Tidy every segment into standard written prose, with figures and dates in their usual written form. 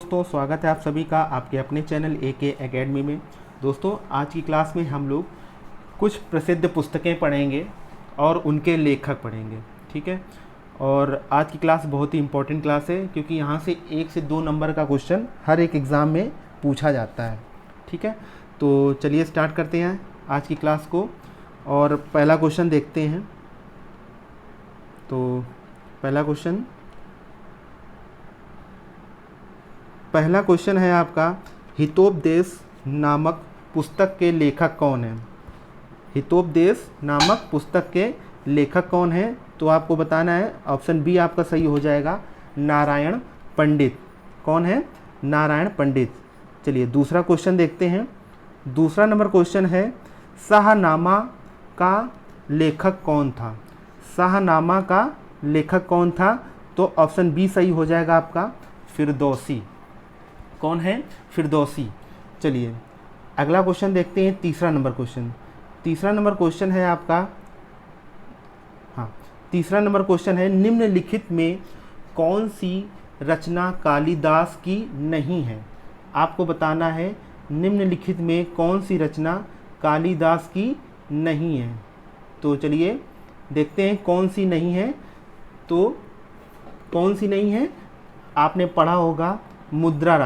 दोस्तों स्वागत है आप सभी का आपके अपने चैनल AK एकेडमी में। दोस्तों आज की क्लास में हम लोग कुछ प्रसिद्ध पुस्तकें पढ़ेंगे और उनके लेखक पढ़ेंगे, ठीक है। और आज की क्लास बहुत ही इम्पोर्टेंट क्लास है क्योंकि यहाँ से 1 से 2 नंबर का क्वेश्चन हर एक एग्ज़ाम में पूछा जाता है, ठीक है। तो चलिए स्टार्ट करते हैं आज की क्लास को और पहला क्वेश्चन देखते हैं। तो पहला क्वेश्चन है आपका, हितोपदेश नामक पुस्तक के लेखक कौन है। हितोपदेश नामक पुस्तक के लेखक कौन है, तो आपको बताना है। ऑप्शन बी आपका सही हो जाएगा, नारायण पंडित। कौन है? नारायण पंडित। चलिए दूसरा क्वेश्चन देखते हैं। दूसरा नंबर क्वेश्चन है, शाहनामा का लेखक कौन था। शाहनामा का लेखक कौन था, तो ऑप्शन बी सही हो जाएगा आपका, फिरदौसी। कौन है? फिरदौसी। चलिए अगला क्वेश्चन देखते हैं। तीसरा नंबर क्वेश्चन है आपका, तीसरा नंबर क्वेश्चन है, निम्नलिखित में कौन सी रचना कालिदास की नहीं है। आपको बताना है निम्नलिखित में कौन सी रचना कालिदास की नहीं है। तो चलिए देखते हैं कौन सी नहीं है। तो कौन सी नहीं है, आपने पढ़ा होगा मुद्रा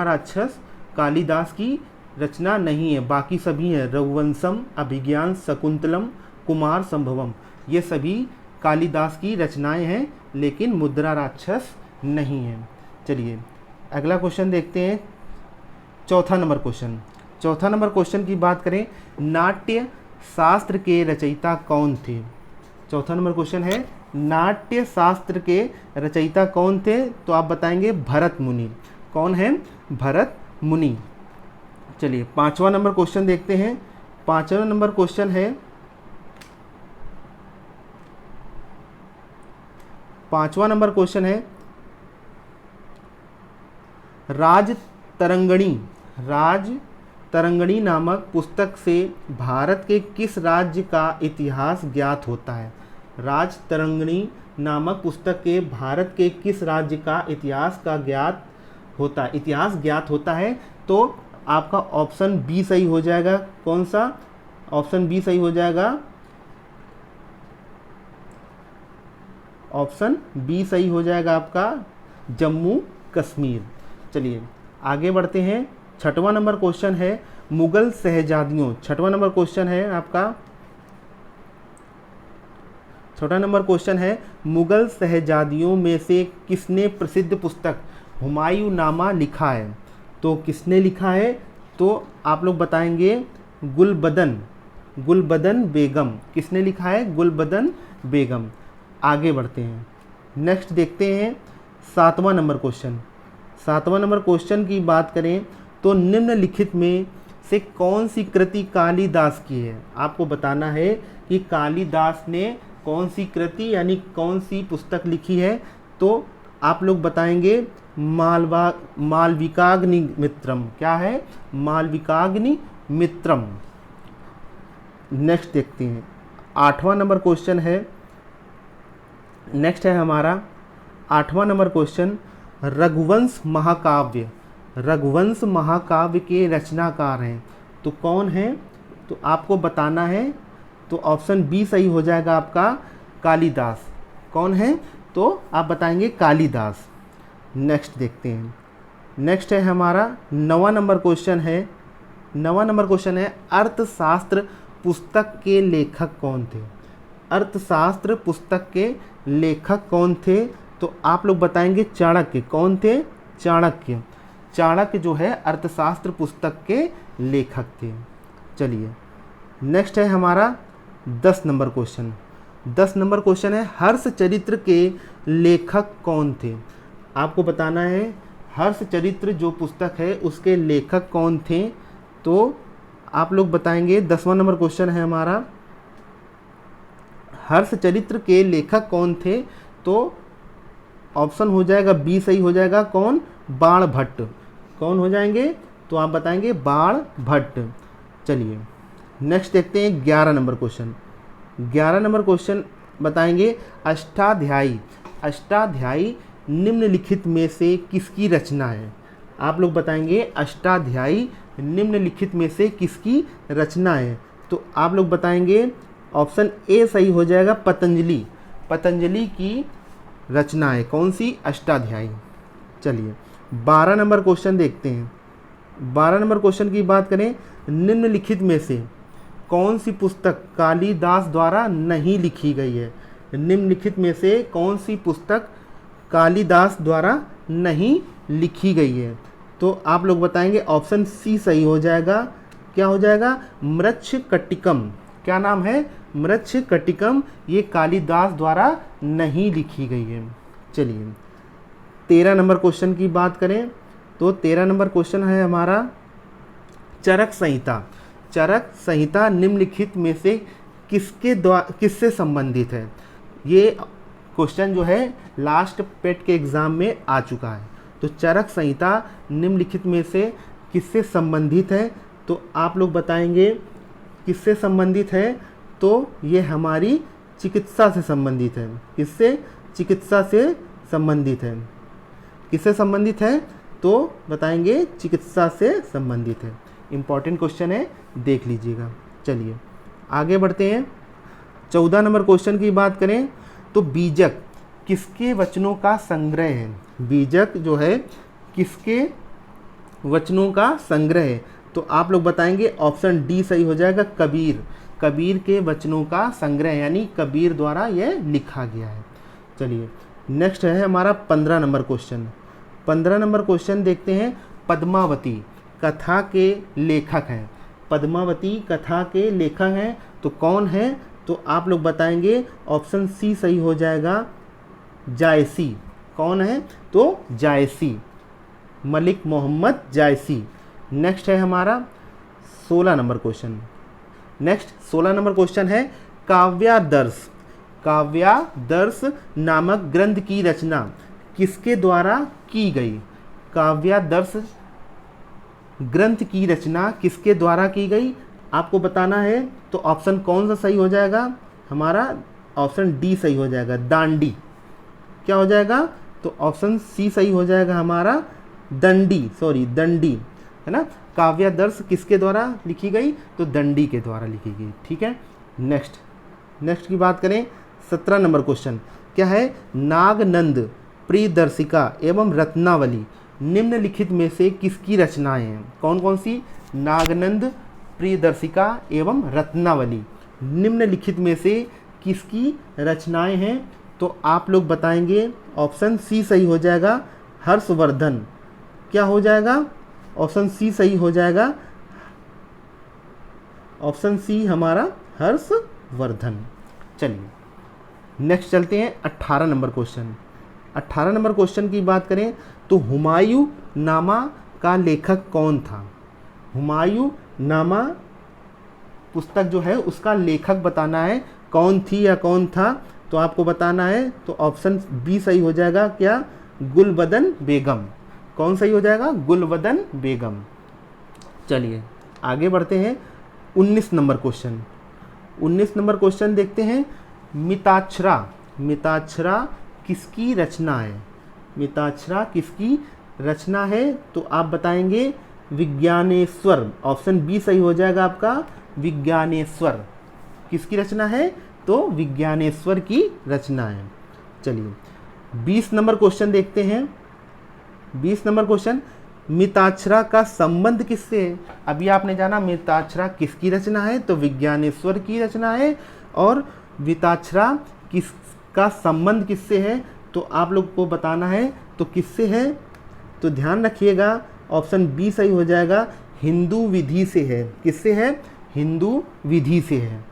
राक्षस कालिदास की रचना नहीं है, बाकी सभी हैं। रघुवंशम, अभिज्ञान, शकुंतलम, कुमार संभवम, ये सभी कालिदास की रचनाएं हैं, लेकिन मुद्रा राक्षस नहीं है। चलिए अगला क्वेश्चन देखते हैं। चौथा नंबर क्वेश्चन की बात करें, नाट्य शास्त्र के रचयिता कौन थे। चौथा नंबर क्वेश्चन है, नाट्य शास्त्र के रचयिता कौन थे, तो आप बताएंगे भरत मुनि। कौन है? भरत मुनि। चलिए पांचवा नंबर क्वेश्चन देखते हैं। पांचवा नंबर क्वेश्चन है, राज तरंगणी नामक पुस्तक से भारत के किस राज्य का इतिहास ज्ञात होता है। राज तरंगणी नामक पुस्तक के भारत के किस राज्य का इतिहास ज्ञात होता है, तो आपका ऑप्शन बी सही हो जाएगा। कौन सा? ऑप्शन बी सही हो जाएगा, ऑप्शन बी सही हो जाएगा आपका, जम्मू कश्मीर। चलिए आगे बढ़ते हैं। छठवां नंबर क्वेश्चन है, मुगल शहजादियों। छठवां नंबर क्वेश्चन है आपका, छोटा नंबर क्वेश्चन है, मुगल शहजादियों में से किसने प्रसिद्ध पुस्तक हुमायूंनामा लिखा है। तो किसने लिखा है, तो आप लोग बताएंगे गुलबदन बेगम। किसने लिखा है? गुलबदन बेगम। आगे बढ़ते हैं, नेक्स्ट देखते हैं सातवां नंबर क्वेश्चन की बात करें तो निम्नलिखित में से कौन सी कृति कालिदास की है। आपको बताना है कि कालिदास ने कौन सी कृति यानी कौन सी पुस्तक लिखी है, तो आप लोग बताएंगे मालविकाग्निमित्रम। क्या है? मालविकाग्निमित्रम। नेक्स्ट देखते हैं, आठवां नंबर क्वेश्चन है। नेक्स्ट है हमारा आठवां नंबर क्वेश्चन, रघुवंश महाकाव्य के रचनाकार हैं, तो कौन है, तो आपको बताना है। तो ऑप्शन बी सही हो जाएगा आपका, कालिदास। कौन है, तो आप बताएंगे कालिदास। नेक्स्ट देखते हैं। नेक्स्ट है हमारा नवा नंबर क्वेश्चन है, अर्थशास्त्र पुस्तक के लेखक कौन थे। अर्थशास्त्र पुस्तक के लेखक कौन थे, तो आप लोग बताएंगे चाणक्य। कौन थे? चाणक्य जो है अर्थशास्त्र पुस्तक के लेखक थे। चलिए नेक्स्ट है हमारा 10 नंबर क्वेश्चन है, हर्षचरित्र के लेखक कौन थे। आपको बताना है हर्षचरित्र जो पुस्तक है उसके लेखक कौन थे, तो आप लोग बताएंगे। 10वां नंबर क्वेश्चन है हमारा, हर्षचरित्र के लेखक कौन थे, तो ऑप्शन हो जाएगा बी सही हो जाएगा। कौन? बाण भट्ट। कौन हो जाएंगे, तो आप बताएंगे बाण भट्ट। चलिए नेक्स्ट देखते हैं 11 नंबर क्वेश्चन बताएंगे, अष्टाध्यायी निम्नलिखित में से किसकी रचना है? आप लोग बताएंगे अष्टाध्यायी निम्नलिखित में से किसकी रचना है? तो आप लोग बताएंगे ऑप्शन ए सही हो जाएगा, पतंजलि। पतंजलि की रचना है कौन सी? अष्टाध्यायी। चलिए 12 नंबर क्वेश्चन देखते हैं। 12 नंबर क्वेश्चन की बात करें, निम्नलिखित में से कौन सी पुस्तक कालिदास द्वारा नहीं लिखी गई है? निम्नलिखित में से कौन सी पुस्तक कालिदास द्वारा नहीं लिखी गई है? तो आप लोग बताएंगे ऑप्शन सी सही हो जाएगा। क्या हो जाएगा? मृच्छकटिकम। क्या नाम है? मृच्छकटिकम। ये कालिदास द्वारा नहीं लिखी गई है। चलिए 13 नंबर क्वेश्चन की बात करें तो 13 नंबर क्वेश्चन है हमारा चरक संहिता। चरक संहिता निम्नलिखित में से किससे संबंधित है? ये क्वेश्चन जो है लास्ट पेट के एग्ज़ाम में आ चुका है। तो चरक संहिता निम्नलिखित में से किससे संबंधित है? तो आप लोग बताएंगे किससे संबंधित है? तो ये हमारी चिकित्सा से संबंधित है। किससे? चिकित्सा से संबंधित है। किससे संबंधित है? तो बताएंगे चिकित्सा से संबंधित है। इम्पॉर्टेंट क्वेश्चन है, देख लीजिएगा। चलिए आगे बढ़ते हैं। 14 नंबर क्वेश्चन की बात करें तो बीजक किसके वचनों का संग्रह है? बीजक जो है किसके वचनों का संग्रह है? तो आप लोग बताएंगे ऑप्शन डी सही हो जाएगा, कबीर। कबीर के वचनों का संग्रह, यानी कबीर द्वारा यह लिखा गया है। चलिए नेक्स्ट है हमारा 15 नंबर क्वेश्चन। 15 नंबर क्वेश्चन देखते हैं। पद्मावती कथा के लेखक हैं। पद्मावती कथा के लेखक हैं तो कौन है? तो आप लोग बताएंगे ऑप्शन सी सही हो जाएगा, जायसी। कौन है? तो जायसी, मलिक मोहम्मद जायसी। नेक्स्ट है हमारा 16 number question. Next 16 number question है काव्यादर्श। काव्यादर्श नामक ग्रंथ की रचना किसके द्वारा की गई? काव्यादर्श ग्रंथ की रचना किसके द्वारा की गई? आपको बताना है। तो ऑप्शन कौन सा सही हो जाएगा? हमारा ऑप्शन डी सही हो जाएगा, दांडी। क्या हो जाएगा? तो ऑप्शन सी सही हो जाएगा हमारा, दंडी। सॉरी, दंडी, है ना। काव्यादर्श किसके द्वारा लिखी गई? तो दंडी के द्वारा लिखी गई। ठीक है। नेक्स्ट की बात करें 17 नंबर क्वेश्चन क्या है? नागनंद, प्रियदर्शिका एवं रत्नावली निम्नलिखित में से किसकी रचनाएं हैं? कौन कौन सी? नागनंद, प्रियदर्शिका एवं रत्नावली निम्नलिखित में से किसकी रचनाएं हैं? तो आप लोग बताएंगे ऑप्शन सी सही हो जाएगा, हर्षवर्धन। क्या हो जाएगा? ऑप्शन सी सही हो जाएगा, ऑप्शन सी हमारा हर्षवर्धन। चलिए नेक्स्ट चलते हैं 18 नंबर क्वेश्चन। 18 नंबर क्वेश्चन की बात करें तो हुमायूं नामा का लेखक कौन था? हुमायूं नामा पुस्तक जो है उसका लेखक बताना है, कौन थी या कौन था? तो आपको बताना है। तो ऑप्शन बी सही हो जाएगा, क्या? गुलबदन बेगम। कौन सही हो जाएगा? गुलबदन बेगम। चलिए आगे बढ़ते हैं 19 नंबर क्वेश्चन। 19 नंबर क्वेश्चन देखते हैं। मिताक्षरा, मिताक्षरा किसकी रचना है? मिताक्षरा किसकी रचना है? तो आप बताएंगे विज्ञानेश्वर। ऑप्शन बी सही हो जाएगा आपका, विज्ञानेश्वर। किसकी रचना है? तो विज्ञानेश्वर की रचना है। चलिए 20 नंबर क्वेश्चन देखते हैं। 20 नंबर क्वेश्चन, मिताक्षरा का संबंध किससे है? अभी आपने जाना मिताक्षरा किसकी रचना है, तो विज्ञानेश्वर की रचना है। और मिताक्षरा किसका संबंध किससे है? तो आप लोग को बताना है। तो किससे है? तो ध्यान रखिएगा ऑप्शन बी सही हो जाएगा, हिंदू विधि से है। किससे है? हिंदू विधि से है।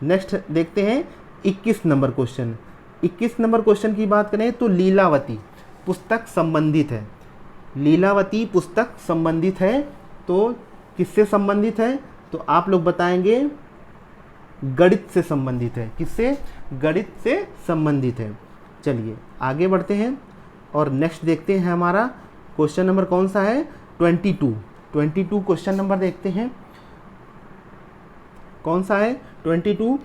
नेक्स्ट देखते हैं 21 नंबर क्वेश्चन। 21 नंबर क्वेश्चन की बात करें तो लीलावती पुस्तक संबंधित है। लीलावती पुस्तक संबंधित है तो किससे संबंधित है? तो आप लोग बताएंगे गणित से संबंधित है। किससे? गणित से संबंधित है। चलिए आगे बढ़ते हैं और नेक्स्ट देखते हैं हमारा क्वेश्चन नंबर कौन सा है? 22 क्वेश्चन नंबर देखते हैं कौन सा है? 22।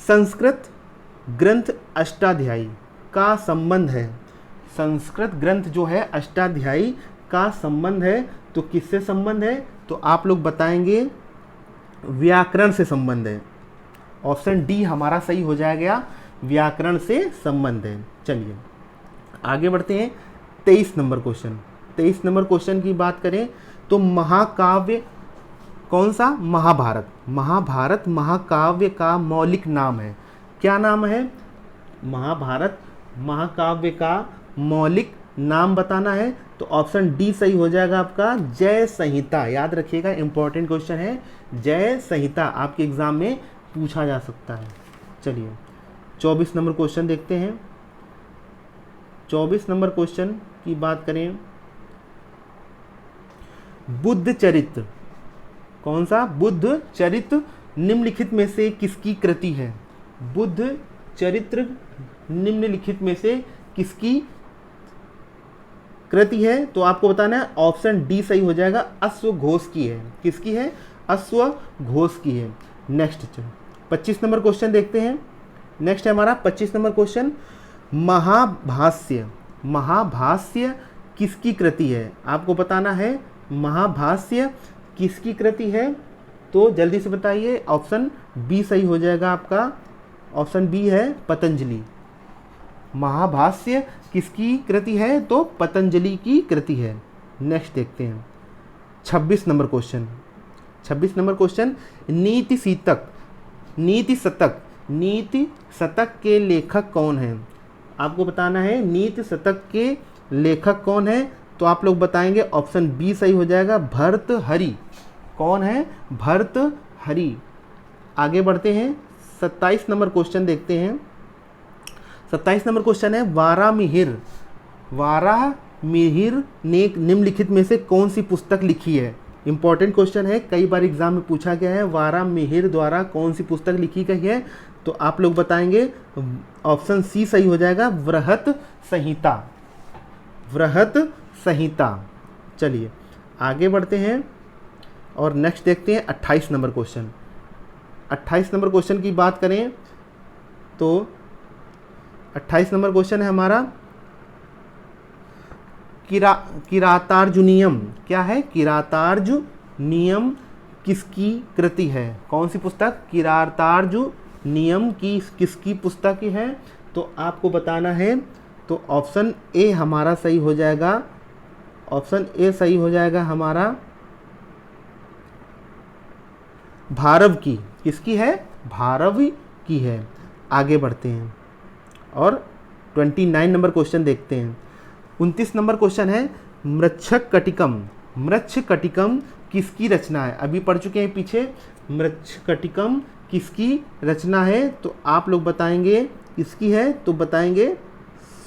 संस्कृत ग्रंथ अष्टाध्यायी का संबंध है? संस्कृत ग्रंथ जो है अष्टाध्यायी का संबंध है, तो किससे संबंध है? तो आप लोग बताएंगे व्याकरण से संबंध है। ऑप्शन डी हमारा सही हो जाएगा, व्याकरण से संबंध है। चलिए आगे बढ़ते हैं। 23 नंबर क्वेश्चन। 23 नंबर क्वेश्चन की बात करें तो महाकाव्य कौन सा? महाभारत। महाभारत महाकाव्य का मौलिक नाम है। क्या नाम है? महाभारत महाकाव्य का मौलिक नाम बताना है, तो ऑप्शन डी सही हो जाएगा आपका, जय संहिता। याद रखिएगा, इंपॉर्टेंट क्वेश्चन है, जय संहिता आपके एग्जाम में पूछा जा सकता है। चलिए 24 नंबर क्वेश्चन देखते हैं। 24 नंबर क्वेश्चन की बात करें, बुद्ध चरित्र कौन सा? बुद्ध चरित्र निम्नलिखित में से किसकी कृति है? बुद्ध चरित्र निम्नलिखित में से किसकी कृति है? तो आपको बताना है, ऑप्शन डी सही हो जाएगा, अश्वघोष की है। किसकी है? अश्वघोष की है। नेक्स्ट 25 नंबर क्वेश्चन देखते हैं। नेक्स्ट है हमारा 25 नंबर क्वेश्चन, महाभाष्य। महाभाष्य किसकी कृति है? आपको बताना है महाभाष्य किसकी कृति है, तो जल्दी से बताइए। ऑप्शन बी सही हो जाएगा आपका, ऑप्शन बी है पतंजलि। महाभाष्य किसकी कृति है? तो पतंजलि की कृति है। नेक्स्ट देखते हैं 26 नंबर क्वेश्चन। 26 नंबर क्वेश्चन, नीति शतक। नीति शतक, नीति शतक के लेखक कौन है? आपको बताना है नीति शतक के लेखक कौन है, तो आप लोग बताएंगे ऑप्शन बी सही हो जाएगा, भर्तृहरि। कौन है? भर्तृहरि। आगे बढ़ते हैं 27 नंबर क्वेश्चन देखते हैं। 27 नंबर क्वेश्चन है, वारामिहिर। वारामिहिर ने निम्नलिखित में से कौन सी पुस्तक लिखी है? इंपॉर्टेंट क्वेश्चन है, कई बार एग्जाम में पूछा गया है, वारामिहिर द्वारा कौन सी पुस्तक लिखी गई है, तो आप लोग बताएंगे ऑप्शन सी सही हो जाएगा, वृहत संहिता। वृहत संहिता। चलिए आगे बढ़ते हैं और नेक्स्ट देखते हैं 28 नंबर क्वेश्चन। 28 नंबर क्वेश्चन की बात करें तो 28 नंबर क्वेश्चन है हमारा, किरातार्जुनीयम। क्या है? किरातार्जुनीयम किसकी कृति है? कौन सी पुस्तक? किरातार्जुनीयम की किसकी पुस्तक है? तो आपको बताना है, तो ऑप्शन ए हमारा सही हो जाएगा, ऑप्शन ए सही हो जाएगा हमारा, भारव की। किसकी है? भारव की है। आगे बढ़ते हैं और 29 नंबर क्वेश्चन देखते हैं। 29 नंबर क्वेश्चन है, मृच्छकटिकम। मृच्छकटिकम किसकी रचना है? अभी पढ़ चुके हैं पीछे। मृच्छकटिकम किसकी रचना है? तो आप लोग बताएंगे किसकी है, तो बताएंगे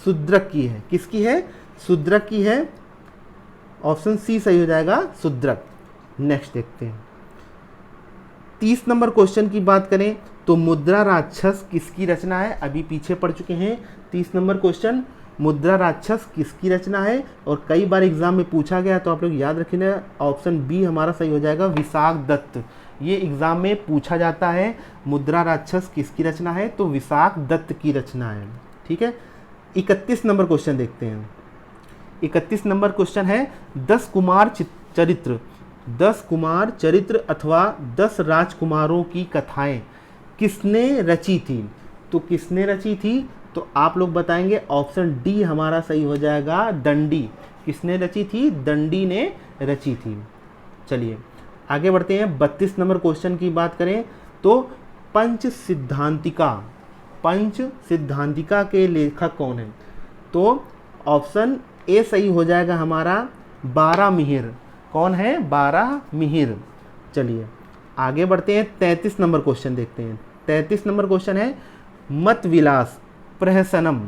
शूद्रक की है। किसकी है? शूद्रक की है। ऑप्शन सी सही हो जाएगा, शूद्रक। नेक्स्ट देखते हैं 30 नंबर क्वेश्चन की बात करें तो मुद्रा राक्षस किसकी रचना है? अभी पीछे पढ़ चुके हैं 30 नंबर क्वेश्चन, मुद्रा राक्षस किसकी रचना है, और कई बार एग्जाम में पूछा गया, तो आप लोग याद रखिए ऑप्शन बी हमारा सही हो जाएगा, विशाख दत्त। ये एग्जाम में पूछा जाता है, मुद्रा राक्षस किसकी रचना है, तो विशाख दत्त की रचना है। ठीक है। 31 नंबर क्वेश्चन देखते हैं। 31 नंबर क्वेश्चन है, 10 कुमार चरित्र। 10 कुमार चरित्र अथवा 10 राजकुमारों की कथाएं किसने रची थी? तो किसने रची थी, तो आप लोग बताएंगे ऑप्शन डी हमारा सही हो जाएगा, दंडी। किसने रची थी? दंडी ने रची थी। चलिए आगे बढ़ते हैं 32 नंबर क्वेश्चन की बात करें तो पंच सिद्धांतिका। पंच सिद्धांतिका के लेखक कौन है? तो ऑप्शन ए सही हो जाएगा हमारा, बारामिहिर। कौन है? बारामिहिर। चलिए आगे बढ़ते हैं 33 नंबर क्वेश्चन देखते हैं। 33 नंबर क्वेश्चन है, मत विलास प्रहसनम।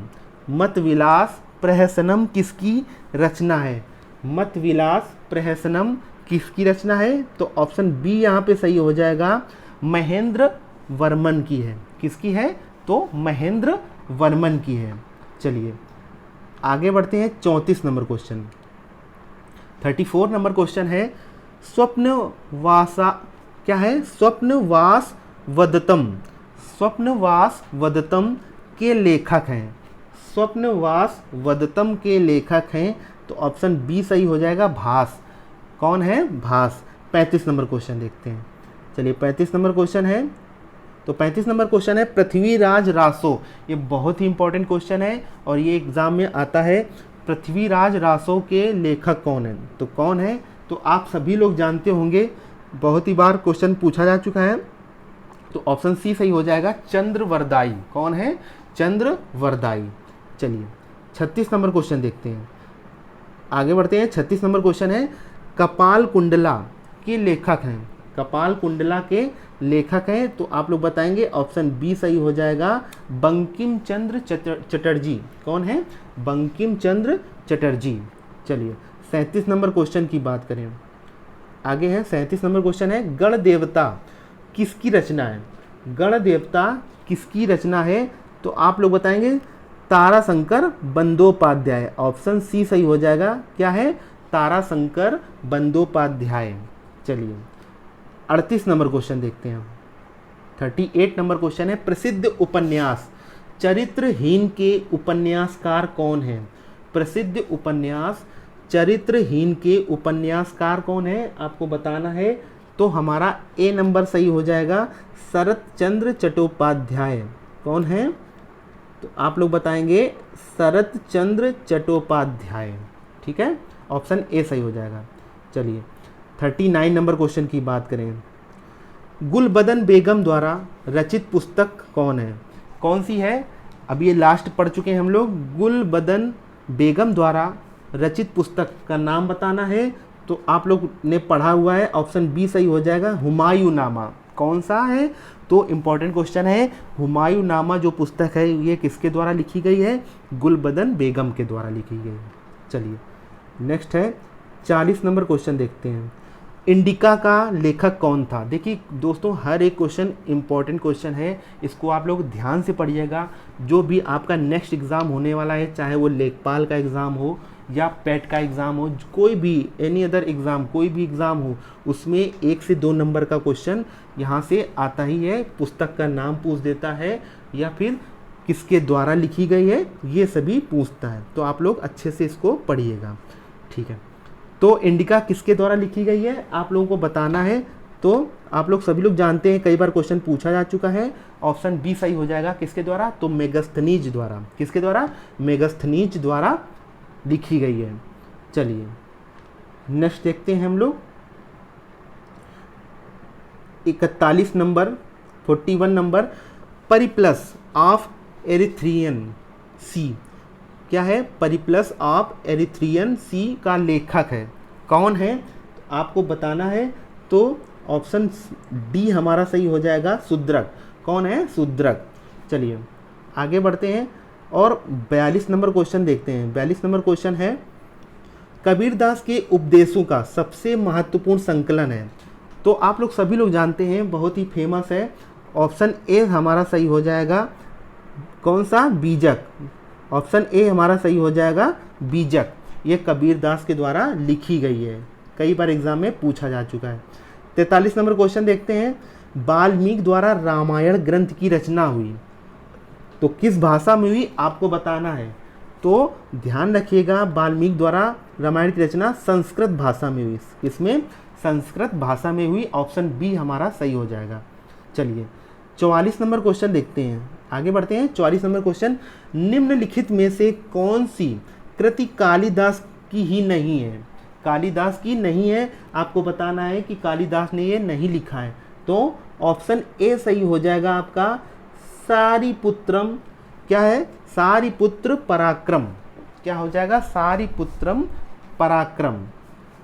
मत विलास प्रहसनम किसकी रचना है? मत विलास प्रहसनम किसकी रचना है? तो ऑप्शन बी यहाँ पे सही हो जाएगा, महेंद्र वर्मन की है। किसकी है? तो महेंद्र वर्मन की है। चलिए आगे बढ़ते हैं 34 नंबर क्वेश्चन। 34 नंबर क्वेश्चन है, स्वप्नवासा। क्या है? स्वप्नवास वदतम। स्वप्नवास वदतम के लेखक हैं। स्वप्नवास वदतम के लेखक हैं? तो ऑप्शन बी सही हो जाएगा, भास। कौन है? भास। 35 नंबर क्वेश्चन देखते हैं। चलिए 35 नंबर क्वेश्चन है, तो 35 नंबर क्वेश्चन है पृथ्वीराज रासो। ये बहुत ही इंपॉर्टेंट क्वेश्चन है और ये एग्जाम में आता है। पृथ्वीराज रासो के लेखक कौन है? तो कौन है? तो आप सभी लोग जानते होंगे, बहुत ही बार क्वेश्चन पूछा जा चुका है। तो ऑप्शन सी सही हो जाएगा, चंद्रवरदाई। कौन है? चंद्रवरदाई। चलिए 36 नंबर क्वेश्चन देखते हैं, आगे बढ़ते हैं। 36 नंबर क्वेश्चन है कपाल कुंडला के लेखक हैं। कपाल कुंडला के लेखक हैं, तो आप लोग बताएंगे ऑप्शन बी सही हो जाएगा, बंकिम चंद्र चटर्जी। कौन है? बंकिम चंद्र चटर्जी। चलिए 37 नंबर क्वेश्चन की बात करें, आगे है 37 नंबर क्वेश्चन है गण देवता किसकी रचना है? गण देवता किसकी रचना है? तो आप लोग बताएंगे ताराशंकर बंदोपाध्याय। ऑप्शन सी सही हो जाएगा, क्या है? ताराशंकर बंदोपाध्याय। चलिए 38 नंबर क्वेश्चन देखते हैं। 38 नंबर क्वेश्चन है प्रसिद्ध उपन्यास चरित्रहीन के उपन्यासकार कौन है? प्रसिद्ध उपन्यास चरित्रहीन के उपन्यासकार कौन है? आपको बताना है। तो हमारा ए नंबर सही हो जाएगा, शरत चंद्र चट्टोपाध्याय। कौन है? तो आप लोग बताएंगे शरत चंद्र चट्टोपाध्याय। ठीक है, ऑप्शन ए सही हो जाएगा। चलिए 39 नंबर क्वेश्चन की बात करें, गुलबदन बेगम द्वारा रचित पुस्तक कौन है? कौन सी है? अब ये लास्ट पढ़ चुके हैं हम लोग। गुलबदन बेगम द्वारा रचित पुस्तक का नाम बताना है। तो आप लोग ने पढ़ा हुआ है, ऑप्शन बी सही हो जाएगा, हुमायूं नामा। कौन सा है? तो इम्पॉर्टेंट क्वेश्चन है, हुमायूं नामा जो पुस्तक है ये किसके द्वारा लिखी गई है? गुलबदन बेगम के द्वारा लिखी गई है। चलिए नेक्स्ट है 40 नंबर क्वेश्चन देखते हैं, इंडिका का लेखक कौन था? देखिए दोस्तों, हर एक क्वेश्चन इंपॉर्टेंट क्वेश्चन है, इसको आप लोग ध्यान से पढ़िएगा। जो भी आपका नेक्स्ट एग्ज़ाम होने वाला है, चाहे वो लेखपाल का एग्ज़ाम हो या पेट का एग्ज़ाम हो, कोई भी एनी अदर एग्ज़ाम, कोई भी एग्ज़ाम हो, उसमें 1 से 2 नंबर का क्वेश्चन यहाँ से आता ही है। पुस्तक का नाम पूछ देता है या फिर किसके द्वारा लिखी गई है, ये सभी पूछता है। तो आप लोग अच्छे से इसको पढ़िएगा। ठीक है, तो इंडिका किसके द्वारा लिखी गई है आप लोगों को बताना है। तो आप लोग सभी लोग जानते हैं, कई बार क्वेश्चन पूछा जा चुका है। ऑप्शन बी सही हो जाएगा, किसके द्वारा? तो मेगस्थनीज द्वारा। किसके द्वारा? मेगस्थनीज द्वारा लिखी गई है। चलिए नेक्स्ट देखते हैं हम लोग 41 नंबर 41 नंबर, परिप्लस ऑफ एरिथ्रियन सी। क्या है? परिप्लस ऑफ एरिथ्रियन सी का लेखक है। कौन है? आपको बताना है। तो ऑप्शन डी हमारा सही हो जाएगा, शूद्रक। कौन है? शूद्रक। चलिए आगे बढ़ते हैं और 42 नंबर क्वेश्चन देखते हैं। 42 नंबर क्वेश्चन है कबीरदास के उपदेशों का सबसे महत्वपूर्ण संकलन है। तो आप लोग सभी लोग जानते हैं, बहुत ही फेमस है। ऑप्शन ए हमारा सही हो जाएगा, कौन सा? बीजक। ऑप्शन ए हमारा सही हो जाएगा, बीजक। ये कबीरदास के द्वारा लिखी गई है, कई बार एग्जाम में पूछा जा चुका है। 43 नंबर क्वेश्चन देखते हैं, वाल्मीकि द्वारा रामायण ग्रंथ की रचना हुई तो किस भाषा में हुई? आपको बताना है। तो ध्यान रखिएगा, वाल्मीकि द्वारा रामायण की रचना संस्कृत भाषा में हुई। किसमें? संस्कृत भाषा में हुई। ऑप्शन बी हमारा सही हो जाएगा। चलिए 44 नंबर क्वेश्चन देखते हैं, आगे बढ़ते हैं। 44 नंबर क्वेश्चन, निम्नलिखित में से कौन सी कृति कालिदास की ही नहीं है? कालिदास की नहीं है, आपको बताना है कि कालिदास ने ये नहीं लिखा है। तो ऑप्शन ए सही हो जाएगा आपका, सारिपुत्रम। क्या है? सारिपुत्र पराक्रम। क्या हो जाएगा? सारिपुत्रम पराक्रम।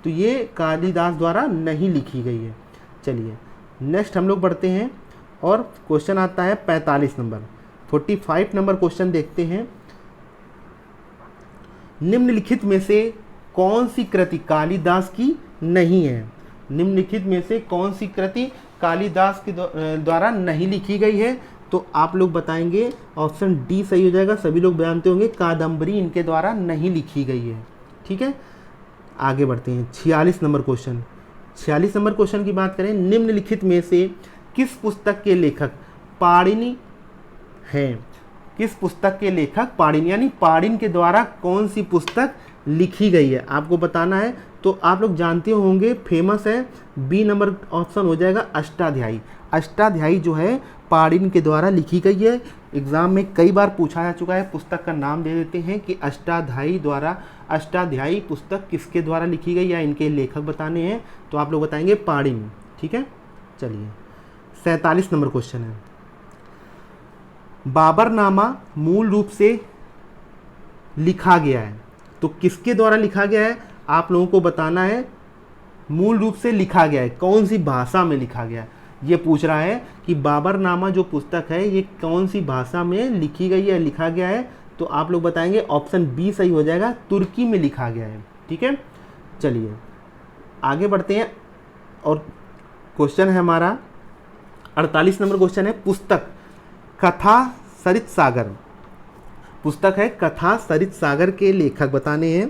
तो ये कालिदास द्वारा नहीं लिखी गई है। चलिए नेक्स्ट हम लोग बढ़ते हैं और क्वेश्चन आता है 45 नंबर 45 नंबर क्वेश्चन देखते हैं, निम्नलिखित में से कौन सी कृति कालिदास की नहीं है? निम्नलिखित में से कौन सी कृति कालिदास के द्वारा नहीं लिखी गई है? तो आप लोग बताएंगे, ऑप्शन डी सही हो जाएगा। सभी लोग जानते होंगे कादम्बरी इनके द्वारा नहीं लिखी गई है। ठीक है, आगे बढ़ते हैं 46 नंबर क्वेश्चन। 46 नंबर क्वेश्चन की बात करें, निम्नलिखित में से किस पुस्तक के लेखक पाणिनि हैं? किस पुस्तक के लेखक पाणिनि, यानी पाणिनि के द्वारा कौन सी पुस्तक लिखी गई है आपको बताना है। तो आप लोग जानते होंगे, फेमस है, बी नंबर ऑप्शन हो जाएगा अष्टाध्यायी। अष्टाध्यायी जो है पाणिनि के द्वारा लिखी गई है। एग्जाम में कई बार पूछा जा चुका है, पुस्तक का नाम दे देते हैं कि अष्टाध्यायी पुस्तक किसके द्वारा लिखी गई या इनके लेखक बताने हैं, तो आप लोग बताएंगे पाणिनि। ठीक है, चलिए 47 नंबर क्वेश्चन है। बाबरनामा मूल रूप से लिखा गया है, तो किसके द्वारा लिखा गया है आप लोगों को बताना है। मूल रूप से लिखा गया है, कौन सी भाषा में लिखा गया है, ये पूछ रहा है कि बाबरनामा जो पुस्तक है ये कौन सी भाषा में लिखी गई है, लिखा गया है। तो आप लोग बताएंगे ऑप्शन बी सही हो जाएगा, तुर्की में लिखा गया है। ठीक है, चलिए आगे बढ़ते हैं। और क्वेश्चन है हमारा 48 नंबर क्वेश्चन है, पुस्तक कथा सरित सागर, पुस्तक है कथा सरित सागर के लेखक बताने हैं।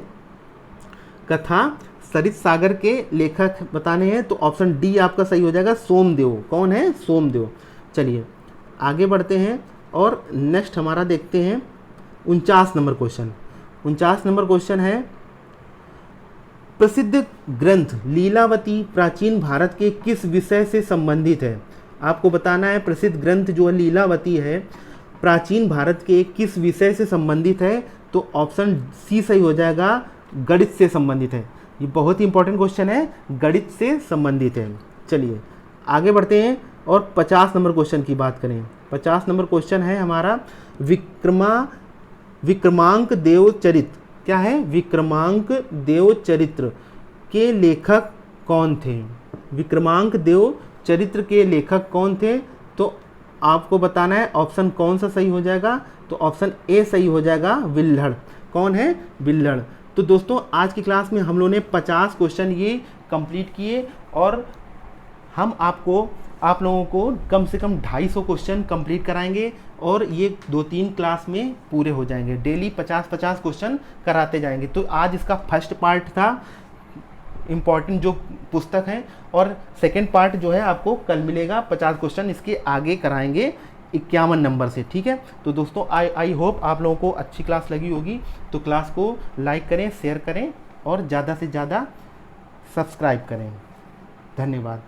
कथा सरित सागर के लेखक बताने हैं, तो ऑप्शन डी आपका सही हो जाएगा, सोमदेव। कौन है? सोमदेव। चलिए आगे बढ़ते हैं और नेक्स्ट हमारा देखते हैं 49 नंबर क्वेश्चन। 49 नंबर क्वेश्चन है, प्रसिद्ध ग्रंथ लीलावती प्राचीन भारत के किस विषय से संबंधित है। आपको बताना है प्रसिद्ध ग्रंथ जो लीलावती है प्राचीन भारत के किस विषय से संबंधित है, तो ऑप्शन सी सही हो जाएगा, गणित से संबंधित है। ये बहुत ही इंपॉर्टेंट क्वेश्चन है, गणित से संबंधित है। चलिए आगे बढ़ते हैं और 50 नंबर क्वेश्चन की बात करें। 50 नंबर क्वेश्चन है हमारा, विक्रमांक देव चरित्र, क्या है? विक्रमांक देव चरित्र के लेखक कौन थे? विक्रमांक देव चरित्र के लेखक कौन थे? तो आपको बताना है ऑप्शन कौन सा सही हो जाएगा, तो ऑप्शन ए सही हो जाएगा, विल्हड़। कौन है? विल्हड़। तो दोस्तों आज की क्लास में हम लोगों ने 50 क्वेश्चन ये कंप्लीट किए और हम आप लोगों को कम से कम 250 क्वेश्चन कंप्लीट कराएंगे और ये 2-3 क्लास में पूरे हो जाएंगे। डेली 50-50 क्वेश्चन कराते जाएंगे। तो आज इसका फर्स्ट पार्ट था, इम्पॉर्टेंट जो पुस्तक है, और सेकेंड पार्ट जो है आपको कल मिलेगा। 50 क्वेश्चन इसके आगे कराएंगे 51 नंबर से। ठीक है, तो दोस्तों आई होप आप लोगों को अच्छी क्लास लगी होगी। तो क्लास को लाइक करें, शेयर करें और ज़्यादा से ज़्यादा सब्सक्राइब करें। धन्यवाद।